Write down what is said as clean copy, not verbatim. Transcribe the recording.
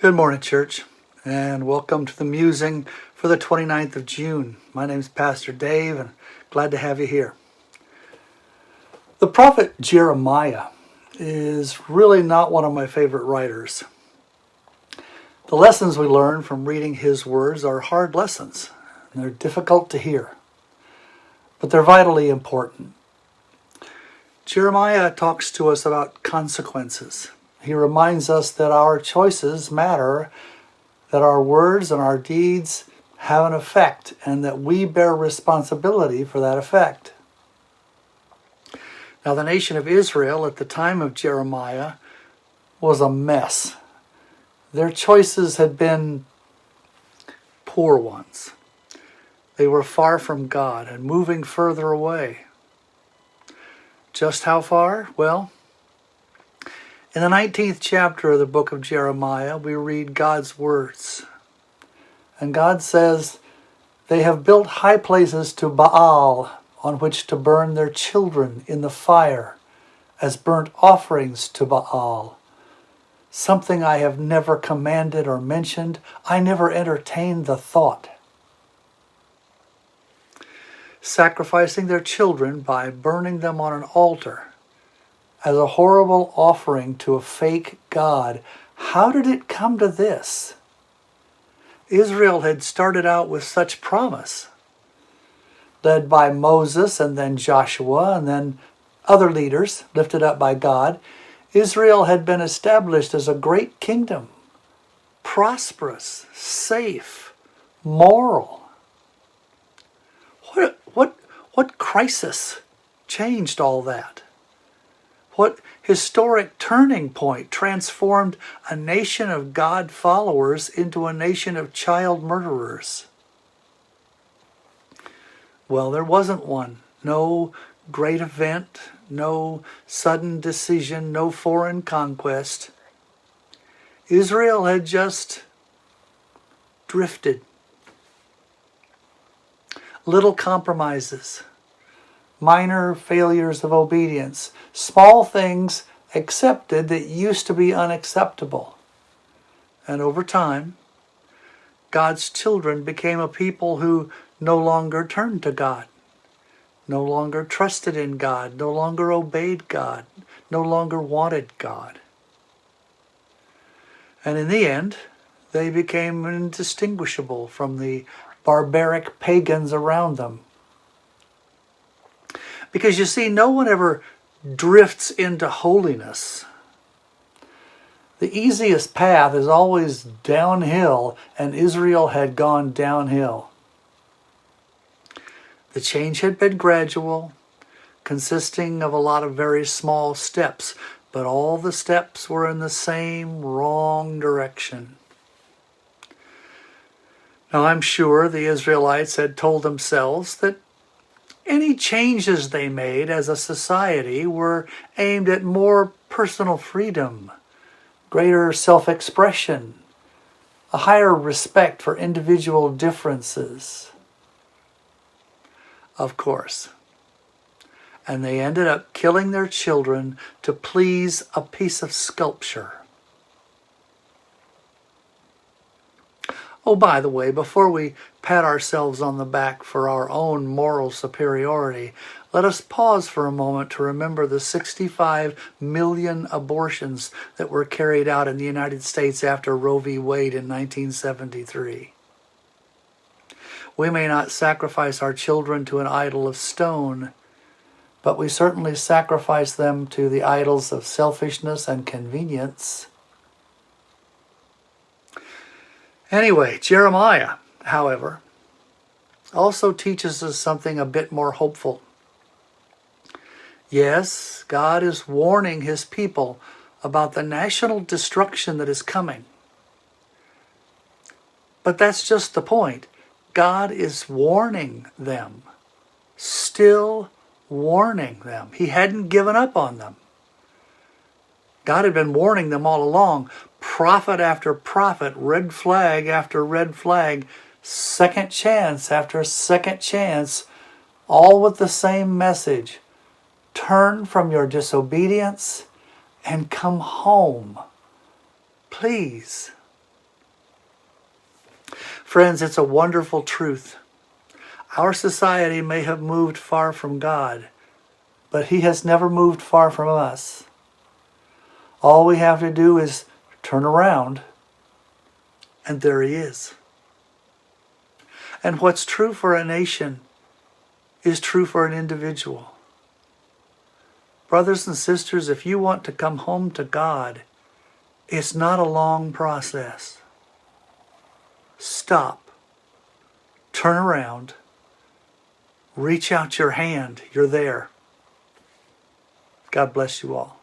Good morning, church, and welcome to the musing for the 29th of June. My name is Pastor Dave, and glad to have you here. The prophet Jeremiah is really not one of my favorite writers. The lessons we learn from reading his words are hard lessons, and they're difficult to hear, but they're vitally important. Jeremiah talks to us about consequences. He reminds us that our choices matter, that our words and our deeds have an effect, and that we bear responsibility for that effect. Now, the nation of Israel at the time of Jeremiah was a mess. Their choices had been poor ones. They were far from God and moving further away. Just how far? Well, in the 19th chapter of the book of Jeremiah, we read God's words. And God says, "They have built high places to Baal, on which to burn their children in the fire, as burnt offerings to Baal. Something I have never commanded or mentioned. I never entertained the thought." Sacrificing their children by burning them on an altar as a horrible offering to a fake God. How did it come to this? Israel had started out with such promise, led by Moses and then Joshua and then other leaders lifted up by God. Israel had been established as a great kingdom, prosperous, safe, moral. What crisis changed all that? What historic turning point transformed a nation of God followers into a nation of child murderers? Well, there wasn't one. No great event, no sudden decision, no foreign conquest. Israel had just drifted. Little compromises, minor failures of obedience, small things accepted that used to be unacceptable. And over time, God's children became a people who no longer turned to God, no longer trusted in God, no longer obeyed God, no longer wanted God. And in the end, they became indistinguishable from the barbaric pagans around them. Because you see, no one ever drifts into holiness. The easiest path is always downhill, and Israel had gone downhill. The change had been gradual, consisting of a lot of very small steps, but all the steps were in the same wrong direction. Now, I'm sure the Israelites had told themselves that any changes they made as a society were aimed at more personal freedom, greater self-expression, a higher respect for individual differences. Of course. And they ended up killing their children to please a piece of sculpture. Oh, by the way, before we pat ourselves on the back for our own moral superiority, let us pause for a moment to remember the 65 million abortions that were carried out in the United States after Roe v. Wade in 1973. We may not sacrifice our children to an idol of stone, but we certainly sacrifice them to the idols of selfishness and convenience. Anyway, Jeremiah, however, also teaches us something a bit more hopeful. Yes, God is warning his people about the national destruction that is coming. But that's just the point. God is warning them, still warning them. He hadn't given up on them. God had been warning them all along. Prophet after prophet, red flag after red flag, second chance after second chance, all with the same message. Turn from your disobedience and come home. Please. Friends, it's a wonderful truth. Our society may have moved far from God, but He has never moved far from us. All we have to do is turn around, and there He is. And what's true for a nation is true for an individual. Brothers and sisters, if you want to come home to God, it's not a long process. Stop. Turn around. Reach out your hand. You're there. God bless you all.